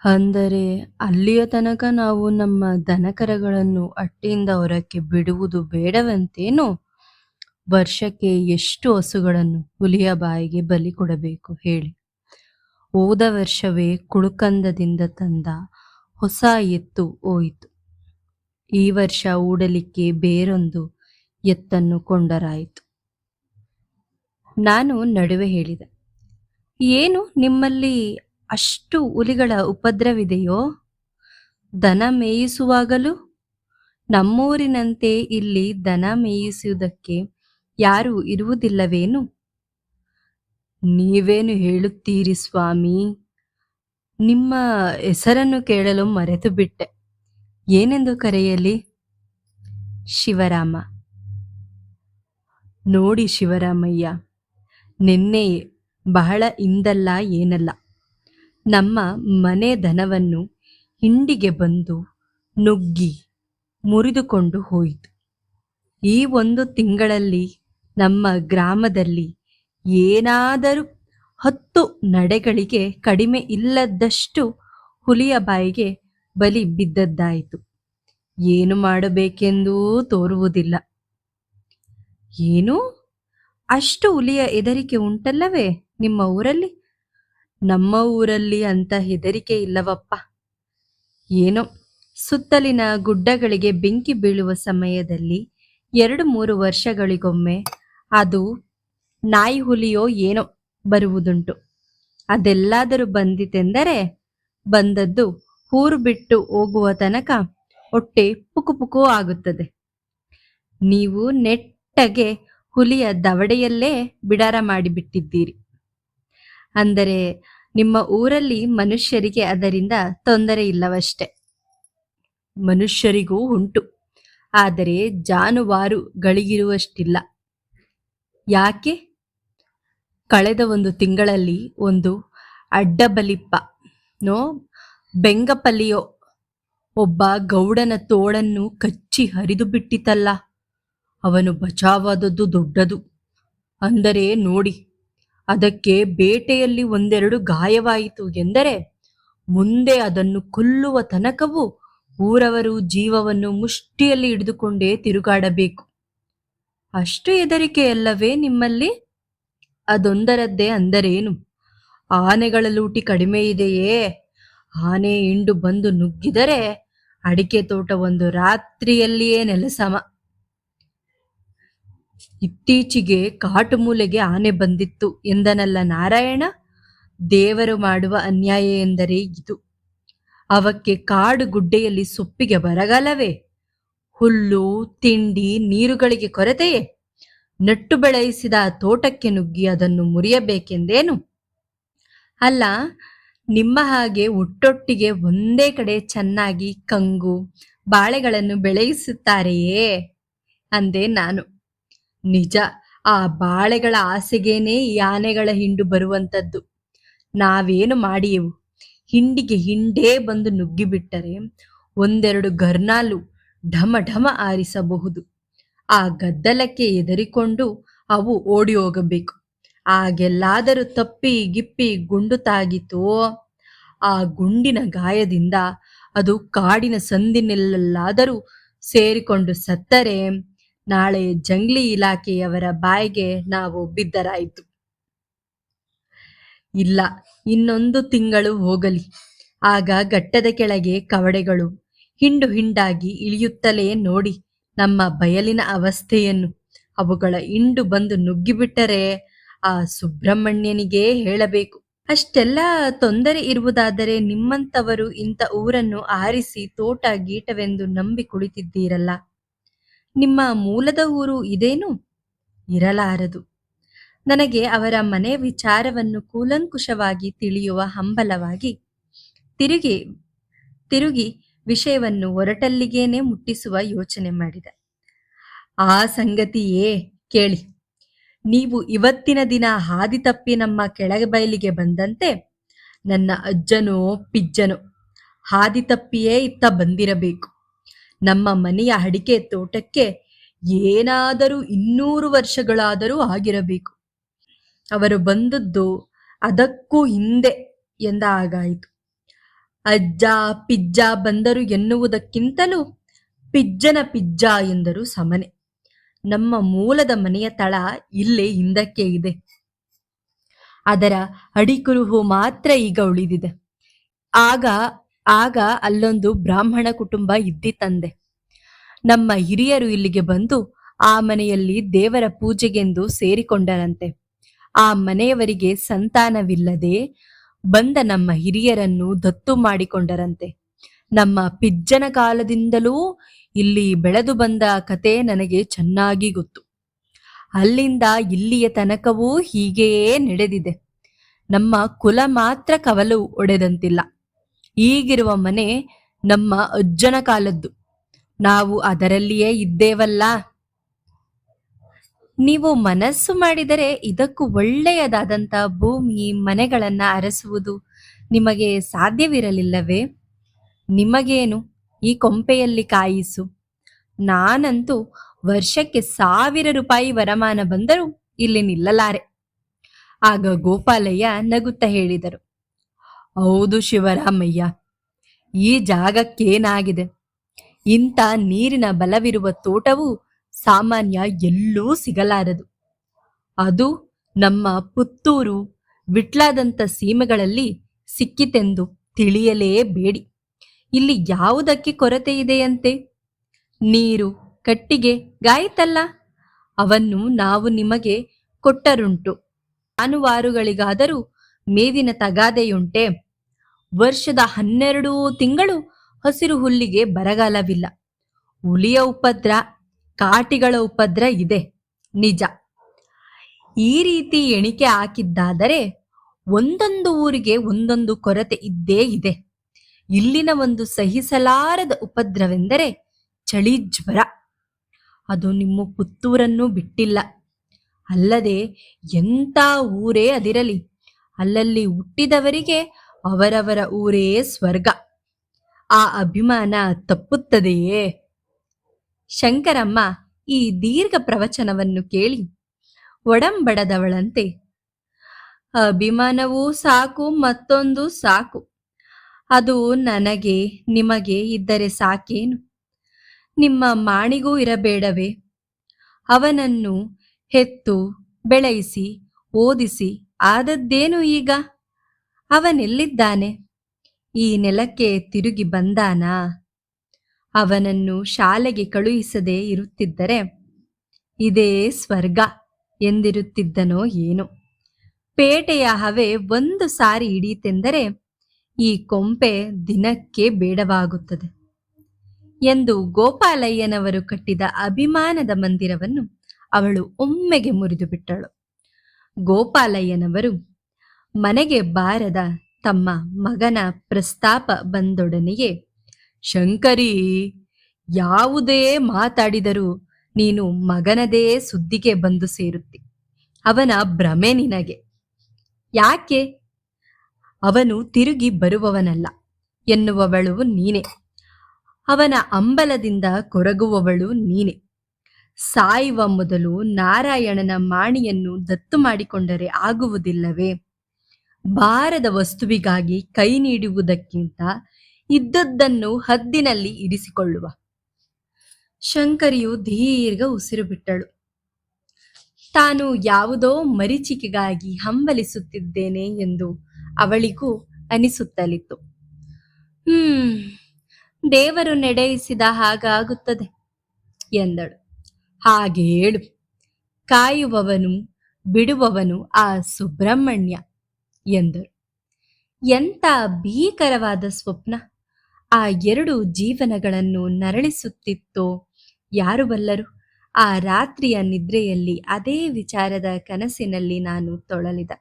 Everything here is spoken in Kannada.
ಅಂದರೆ ಅಲ್ಲಿಯ ತನಕ ನಾವು ನಮ್ಮ ದನಕರಗಳನ್ನು ಅಟ್ಟಿಯಿಂದ ಹೊರಕ್ಕೆ ಬಿಡುವುದು ಬೇಡವಂತೇನು? ವರ್ಷಕ್ಕೆ ಎಷ್ಟು ಹಸುಗಳನ್ನು ಹುಲಿಯ ಬಾಯಿಗೆ ಬಲಿ ಕೊಡಬೇಕು ಹೇಳಿ? ಹೋದ ವರ್ಷವೇ ಕುಳುಕಂದದಿಂದ ತಂದ ಹೊಸ ಎತ್ತು ಹೋಯಿತು. ಈ ವರ್ಷ ಊಡಲಿಕ್ಕೆ ಬೇರೊಂದು ಎತ್ತನ್ನು ಕೊಂಡರಾಯಿತು. ನಾನು ನಡುವೆ ಹೇಳಿದೆ, ಏನು ನಿಮ್ಮಲ್ಲಿ ಅಷ್ಟು ಹುಲಿಗಳ ಉಪದ್ರವಿದೆಯೋ? ದನ ಮೇಯಿಸುವಾಗಲೂ? ನಮ್ಮೂರಿನಂತೆ ಇಲ್ಲಿ ದನ ಮೇಯಿಸುವುದಕ್ಕೆ ಯಾರೂ ಇರುವುದಿಲ್ಲವೇನು? ನೀವೇನು ಹೇಳುತ್ತೀರಿ ಸ್ವಾಮಿ? ನಿಮ್ಮ ಹೆಸರನ್ನು ಕೇಳಲು ಮರೆತು ಬಿಟ್ಟೆ. ಏನೆಂದು ಕರೆಯಲಿ? ಶಿವರಾಮ. ನೋಡಿ ಶಿವರಾಮಯ್ಯ, ನಿನ್ನೆಯೇ, ಬಹಳ ಇಂದಲ್ಲ ಏನಲ್ಲ, ನಮ್ಮ ಮನೆ ದನವನ್ನು ಹಿಂಡಿಗೆ ಬಂದು ನುಗ್ಗಿ ಮುರಿದುಕೊಂಡು ಹೋಯಿತು. ಈ 1 ತಿಂಗಳಲ್ಲಿ ನಮ್ಮ ಗ್ರಾಮದಲ್ಲಿ ಏನಾದರೂ 10 ನಡೆಗಳಿಗೆ ಕಡಿಮೆ ಇಲ್ಲದಷ್ಟು ಹುಲಿಯ ಬಾಯಿಗೆ ಬಲಿ ಬಿದ್ದದ್ದಾಯಿತು. ಏನು ಮಾಡಬೇಕೆಂದೂ ತೋರುವುದಿಲ್ಲ. ಏನು, ಅಷ್ಟು ಹುಲಿಯ ಹೆದರಿಕೆ ಉಂಟಲ್ಲವೇ ನಿಮ್ಮ ಊರಲ್ಲಿ? ನಮ್ಮ ಊರಲ್ಲಿ ಅಂತ ಹೆದರಿಕೆ ಇಲ್ಲವಪ್ಪ. ಏನೋ ಸುತ್ತಲಿನ ಗುಡ್ಡಗಳಿಗೆ ಬೆಂಕಿ ಬೀಳುವ ಸಮಯದಲ್ಲಿ 2-3 ವರ್ಷಗಳಿಗೊಮ್ಮೆ ಅದು ನಾಯಿ ಹುಲಿಯೋ ಏನೋ ಬರುವುದುಂಟು. ಅದೆಲ್ಲಾದರೂ ಬಂದಿತೆಂದರೆ ಬಂದದ್ದು ಊರು ಬಿಟ್ಟು ಹೋಗುವ ತನಕ ಹೊಟ್ಟೆ ಪುಕು ಪುಕು ಆಗುತ್ತದೆ. ನೀವು ನೆಟ್ಟಗೆ ಹುಲಿಯ ದವಡೆಯಲ್ಲೇ ಬಿಡಾರ ಮಾಡಿಬಿಟ್ಟಿದ್ದೀರಿ. ಅಂದರೆ ನಿಮ್ಮ ಊರಲ್ಲಿ ಮನುಷ್ಯರಿಗೆ ಅದರಿಂದ ತೊಂದರೆ ಇಲ್ಲವಷ್ಟೆ. ಮನುಷ್ಯರಿಗೂ ಉಂಟು, ಆದರೆ ಜಾನುವಾರುಗಳಿಗಿರುವಷ್ಟಿಲ್ಲ. ಯಾಕೆ? ಕಳೆದ 1 ತಿಂಗಳಲ್ಲಿ ಒಂದು ಅಡ್ಡಬಲಿಪ್ಪ ನೋ ಬೆಂಗಪಲ್ಲಿಯೋ ಒಬ್ಬ ಗೌಡನ ತೋಳನ್ನು ಕಚ್ಚಿ ಹರಿದು ಬಿಟ್ಟಿತಲ್ಲ. ಅವನು ಬಚಾವಾದದ್ದು ದೊಡ್ಡದು. ಅಂದರೆ ನೋಡಿ, ಅದಕ್ಕೆ ಬೇಟೆಯಲ್ಲಿ 1-2 ಗಾಯವಾಯಿತು ಎಂದರೆ ಮುಂದೆ ಅದನ್ನು ಕೊಲ್ಲುವ ತನಕವೂ ಊರವರು ಜೀವವನ್ನು ಮುಷ್ಟಿಯಲ್ಲಿ ಹಿಡಿದುಕೊಂಡೇ ತಿರುಗಾಡಬೇಕು. ಅಷ್ಟು ಹೆದರಿಕೆಯಲ್ಲವೇ ನಿಮ್ಮಲ್ಲಿ? ಅದೊಂದರದ್ದೇ ಅಂದರೇನು? ಆನೆಗಳ ಲೂಟಿ ಕಡಿಮೆ ಇದೆಯೇ? ಆನೆ ಹಿಂಡು ಬಂದು ನುಗ್ಗಿದರೆ ಅಡಿಕೆ ತೋಟ 1 ರಾತ್ರಿಯಲ್ಲಿಯೇ ನೆಲಸಮ. ಇತ್ತೀಚೆಗೆ ಕಾಟು ಮೂಲೆಗೆ ಆನೆ ಬಂದಿತ್ತು ಎಂದನಲ್ಲ ನಾರಾಯಣ. ದೇವರು ಮಾಡುವ ಅನ್ಯಾಯ ಎಂದರೆ ಇದು. ಅವಕ್ಕೆ ಕಾಡು ಗುಡ್ಡೆಯಲ್ಲಿ ಸೊಪ್ಪಿಗೆ ಬರಗಾಲವೇ? ಹುಲ್ಲು ತಿಂಡಿ ನೀರುಗಳಿಗೆ ಕೊರತೆಯೇ? ನಟ್ಟು ಬೆಳೆಯಿಸಿದ ತೋಟಕ್ಕೆ ನುಗ್ಗಿ ಅದನ್ನು ಮುರಿಯಬೇಕೆಂದೇನು? ಅಲ್ಲ, ನಿಮ್ಮ ಹಾಗೆ ಒಟ್ಟೊಟ್ಟಿಗೆ ಒಂದೇ ಕಡೆ ಚೆನ್ನಾಗಿ ಕಂಗು ಬಾಳೆಗಳನ್ನು ಬೆಳೆಯಿಸುತ್ತಾರೆಯೇ ಅಂದೆ ನಾನು. ನಿಜ, ಆ ಬಾಳೆಗಳ ಆಸೆಗೇನೆ ಈ ಆನೆಗಳ ಹಿಂಡು ಬರುವಂಥದ್ದು. ನಾವೇನು ಮಾಡಿಯೆವು? ಹಿಂಡಿಗೆ ಹಿಂಡೇ ಬಂದು ನುಗ್ಗಿಬಿಟ್ಟರೆ 1-2 ಗರ್ನಾಲು ಢಮ ಢಮ ಆರಿಸಬಹುದು. ಆ ಗದ್ದಲಕ್ಕೆ ಹೆದರಿಕೊಂಡು ಅವು ಓಡಿ ಹೋಗಬೇಕು. ಆಗೆಲ್ಲಾದರೂ ತಪ್ಪಿ ಗಿಪ್ಪಿ ಗುಂಡು ತಾಗಿತೋ, ಆ ಗುಂಡಿನ ಗಾಯದಿಂದ ಅದು ಕಾಡಿನ ಸಂದಿನೆಲ್ಲಾದರೂ ಸೇರಿಕೊಂಡು ಸತ್ತರೆ ನಾಳೆ ಜಂಗ್ಲಿ ಇಲಾಖೆಯವರ ಬಾಯಿಗೆ ನಾವು ಬಿದ್ದರಾಯಿತು. ಇಲ್ಲ, ಇನ್ನೊಂದು ತಿಂಗಳು ಹೋಗಲಿ. ಆಗ ಘಟ್ಟದ ಕೆಳಗೆ ಕವಡೆಗಳು ಹಿಂಡು ಹಿಂಡಾಗಿ ಇಳಿಯುತ್ತಲೇ ನೋಡಿ ನಮ್ಮ ಬಯಲಿನ ಅವಸ್ಥೆಯನ್ನು. ಅವುಗಳ ಹಿಂಡು ಬಂದು ನುಗ್ಗಿಬಿಟ್ಟರೆ ಆ ಸುಬ್ರಹ್ಮಣ್ಯನಿಗೇ ಹೇಳಬೇಕು. ಅಷ್ಟೆಲ್ಲ ತೊಂದರೆ ಇರುವುದಾದರೆ ನಿಮ್ಮಂಥವರು ಇಂಥ ಊರನ್ನು ಆರಿಸಿ ತೋಟ ಗೀಟವೆಂದು ನಂಬಿ ಕುಳಿತಿದ್ದೀರಲ್ಲ. ನಿಮ್ಮ ಮೂಲದ ಊರು ಇದೇನು? ಇರಲಾರದು. ನನಗೆ ಅವರ ಮನೆ ವಿಚಾರವನ್ನು ಕೂಲಂಕುಷವಾಗಿ ತಿಳಿಯುವ ಹಂಬಲವಾಗಿ ತಿರುಗಿ ವಿಷಯವನ್ನು ಹೊರಟಲ್ಲಿಗೇನೆ ಮುಟ್ಟಿಸುವ ಯೋಚನೆ ಮಾಡಿದೆ. ಆ ಸಂಗತಿಯೇ ಕೇಳಿ. ನೀವು ಇವತ್ತಿನ ದಿನ ಹಾದಿ ತಪ್ಪಿ ನಮ್ಮ ಕೆಳಬೈಲಿಗೆ ಬಂದಂತೆ ನನ್ನ ಅಜ್ಜನೋ ಪಿಜ್ಜನೋ ಹಾದಿ ತಪ್ಪಿಯೇ ಇತ್ತ ಬಂದಿರಬೇಕು. ನಮ್ಮ ಮನೆಯ ಅಡಿಕೆ ತೋಟಕ್ಕೆ ಏನಾದರೂ 200 ವರ್ಷಗಳಾದರೂ ಆಗಿರಬೇಕು. ಅವರು ಬಂದದ್ದು ಅದಕ್ಕೂ ಹಿಂದೆ ಎಂದ ಹಾಗಾಯಿತು. ಅಜ್ಜ ಪಿಜ್ಜ ಬಂದರು ಎನ್ನುವುದಕ್ಕಿಂತಲೂ ಪಿಜ್ಜನ ಪಿಜ್ಜ ಎಂದರು ಸಮನೆ. ನಮ್ಮ ಮೂಲದ ಮನೆಯ ತಳ ಇಲ್ಲೇ ಹಿಂದಕ್ಕೆ ಇದೆ. ಅದರ ಅಡಿಕುರುಹು ಮಾತ್ರ ಈಗ ಉಳಿದಿದೆ. ಆಗ ಆಗ ಅಲ್ಲೊಂದು ಬ್ರಾಹ್ಮಣ ಕುಟುಂಬ ಇದ್ದಿತಂದೆ. ನಮ್ಮ ಹಿರಿಯರು ಇಲ್ಲಿಗೆ ಬಂದು ಆ ಮನೆಯಲ್ಲಿ ದೇವರ ಪೂಜೆಗೆಂದು ಸೇರಿಕೊಂಡರಂತೆ. ಆ ಮನೆಯವರಿಗೆ ಸಂತಾನವಿಲ್ಲದೆ ಬಂದ ನಮ್ಮ ಹಿರಿಯರನ್ನು ದತ್ತು ಮಾಡಿಕೊಂಡರಂತೆ. ನಮ್ಮ ಪಿಜ್ಜನ ಕಾಲದಿಂದಲೂ ಇಲ್ಲಿ ಬೆಳೆದು ಬಂದ ಕತೆ ನನಗೆ ಚೆನ್ನಾಗಿ ಗೊತ್ತು. ಅಲ್ಲಿಂದ ಇಲ್ಲಿಯ ತನಕವೂ ಹೀಗೆಯೇ ನಡೆದಿದೆ. ನಮ್ಮ ಕುಲ ಮಾತ್ರ ಕವಲು ಒಡೆದಂತಿಲ್ಲ. ಈಗಿರುವ ಮನೆ ನಮ್ಮ ಅಜ್ಜನ ಕಾಲದ್ದು. ನಾವು ಅದರಲ್ಲಿಯೇ ಇದ್ದೇವಲ್ಲ. ನೀವು ಮನಸ್ಸು ಮಾಡಿದರೆ ಇದಕ್ಕೂ ಒಳ್ಳೆಯದಾದಂಥ ಭೂಮಿ ಮನೆಗಳನ್ನ ಅರಸುವುದು ನಿಮಗೆ ಸಾಧ್ಯವಿರಲಿಲ್ಲವೇ? ನಿಮಗೇನು, ಈ ಕೊಂಪೆಯಲ್ಲಿ ಕಾಯಿಸು. ನಾನಂತೂ ವರ್ಷಕ್ಕೆ 1000 ರೂಪಾಯಿ ವರಮಾನ ಬಂದರೂ ಇಲ್ಲಿ ನಿಲ್ಲಲಾರೆ. ಆಗ ಗೋಪಾಲಯ್ಯ ನಗುತ್ತಾ ಹೇಳಿದರು, ಹೌದು ಶಿವರಾಮಯ್ಯ, ಈ ಜಾಗಕ್ಕೇನಾಗಿದೆ? ಇಂಥ ನೀರಿನ ಬಲವಿರುವ ತೋಟವು ಸಾಮಾನ್ಯ ಎಲ್ಲೂ ಸಿಗಲಾರದು. ಅದು ನಮ್ಮ ಪುತ್ತೂರು ವಿಟ್ಲಾದಂಥ ಸೀಮೆಗಳಲ್ಲಿ ಸಿಕ್ಕಿತೆಂದು ತಿಳಿಯಲೇಬೇಡಿ. ಇಲ್ಲಿ ಯಾವುದಕ್ಕೆ ಕೊರತೆ ಇದೆಯಂತೆ? ನೀರು, ಕಟ್ಟಿಗೆ, ಗಾಯಿತಲ್ಲ, ಅವನ್ನು ನಾವು ನಿಮಗೆ ಕೊಟ್ಟರುಂಟು. ಜಾನುವಾರುಗಳಿಗಾದರೂ ಮೇವಿನ ತಗಾದೆಯುಂಟೆ? ವರ್ಷದ 12 ತಿಂಗಳು ಹಸಿರು ಹುಲ್ಲಿಗೆ ಬರಗಾಲವಿಲ್ಲ. ಹುಲಿಯ ಉಪದ್ರ, ಕಾಟಿಗಳ ಉಪದ್ರ ಇದೆ ನಿಜ. ಈ ರೀತಿ ಎಣಿಕೆ ಹಾಕಿದ್ದಾದರೆ ಒಂದೊಂದು ಊರಿಗೆ ಒಂದೊಂದು ಕೊರತೆ ಇದ್ದೇ ಇದೆ. ಇಲ್ಲಿನ ಒಂದು ಸಹಿಸಲಾರದ ಉಪದ್ರವೆಂದರೆ ಚಳಿ ಜ್ವರ. ಅದು ನಿಮ್ಮ ಪುತ್ತೂರನ್ನು ಬಿಟ್ಟಿಲ್ಲ. ಅಲ್ಲದೆ ಎಂಥ ಊರೇ ಅದಿರಲಿ, ಅಲ್ಲಲ್ಲಿ ಹುಟ್ಟಿದವರಿಗೆ ಅವರವರ ಊರೇ ಸ್ವರ್ಗ. ಆ ಅಭಿಮಾನ ತಪ್ಪುತ್ತದೆಯೇ? ಶಂಕರಮ್ಮ ಈ ದೀರ್ಘ ಪ್ರವಚನವನ್ನು ಕೇಳಿ ಒಡಂಬಡದವಳಂತೆ, ಅಭಿಮಾನವೂ ಸಾಕು, ಮತ್ತೊಂದು ಸಾಕು. ಅದು ನನಗೆ ನಿಮಗೆ ಇದ್ದರೆ ಸಾಕೇನು? ನಿಮ್ಮ ಮಾಣಿಗೂ ಇರಬೇಡವೇ? ಅವನನ್ನು ಹೆತ್ತು ಬೆಳೆಯಿಸಿ ಓದಿಸಿ ಆದದ್ದೇನು ಈಗ? ಅವನೆಲ್ಲಿದ್ದಾನೆ? ಈ ನೆಲಕ್ಕೆ ತಿರುಗಿ ಬಂದಾನಾ? ಅವನನ್ನು ಶಾಲೆಗೆ ಕಳುಹಿಸದೆ ಇರುತ್ತಿದ್ದರೆ ಇದೇ ಸ್ವರ್ಗ ಎಂದಿರುತ್ತಿದ್ದನೋ ಏನೋ. ಪೇಟೆಯ ಹವೆ ಒಂದು ಸಾರಿ ಹಿಡಿಯಿತೆಂದರೆ ಈ ಕೊಂಪೆ ದಿನಕ್ಕೆ ಬೇಡವಾಗುತ್ತದೆ ಎಂದು ಗೋಪಾಲಯ್ಯನವರು ಕಟ್ಟಿದ ಅಭಿಮಾನದ ಮಂದಿರವನ್ನು ಅವಳು ಒಮ್ಮೆಗೆ ಮುರಿದು ಬಿಟ್ಟಳು. ಗೋಪಾಲಯ್ಯನವರು ಮನೆಗೆ ಬಾರದ ತಮ್ಮ ಮಗನ ಪ್ರಸ್ತಾಪ ಬಂದೊಡನೆಯೇ, ಶಂಕರಿ, ಯಾವುದೇ ಮಾತಾಡಿದರೂ ನೀನು ಮಗನದೇ ಸುದ್ದಿಗೆ ಬಂದು ಸೇರುತ್ತಿ. ಅವನ ಭ್ರಮೆ ನಿನಗೆ. ಯಾಕೆ? ಅವನು ತಿರುಗಿ ಬರುವವನಲ್ಲ ಎನ್ನುವವಳು ನೀನೆ. ಅವನ ಅಂಬಲದಿಂದ ಕೊರಗುವವಳು ನೀನೆ. ಸಾಯುವ ಮೊದಲು ನಾರಾಯಣನ ಮಾಣಿಯನ್ನು ದತ್ತು ಮಾಡಿಕೊಂಡರೆ ಆಗುವುದಿಲ್ಲವೇ? ಬಾರದ ವಸ್ತುವಿಗಾಗಿ ಕೈ ನೀಡುವುದಕ್ಕಿಂತ ಇದ್ದದ್ದನ್ನು ಹದ್ದಿನಲ್ಲಿ ಇರಿಸಿಕೊಳ್ಳುವ. ಶಂಕರಿಯು ದೀರ್ಘ ಉಸಿರು ಬಿಟ್ಟಳು. ತಾನು ಯಾವುದೋ ಮರೀಚಿಕೆಗಾಗಿ ಹಂಬಲಿಸುತ್ತಿದ್ದೇನೆ ಎಂದು ಅವಳಿಗೂ ಅನಿಸುತ್ತಲಿತ್ತು. ದೇವರು ನಡೆಯಿಸಿದ ಹಾಗಾಗುತ್ತದೆ ಎಂದಳು. ಹಾಗೆ ಹೇಳು. ಕಾಯುವವನು ಬಿಡುವವನು ಆ ಸುಬ್ರಹ್ಮಣ್ಯ ಎಂದರು. ಎಂಥ ಭೀಕರವಾದ ಸ್ವಪ್ನ ಆ 2 ಜೀವನಗಳನ್ನು ನರಳಿಸುತ್ತಿತ್ತೋ ಯಾರು ಬಲ್ಲರು? ಆ ರಾತ್ರಿಯ ನಿದ್ರೆಯಲ್ಲಿ ಅದೇ ವಿಚಾರದ ಕನಸಿನಲ್ಲಿ ನಾನು ತೊಳಲಿದ.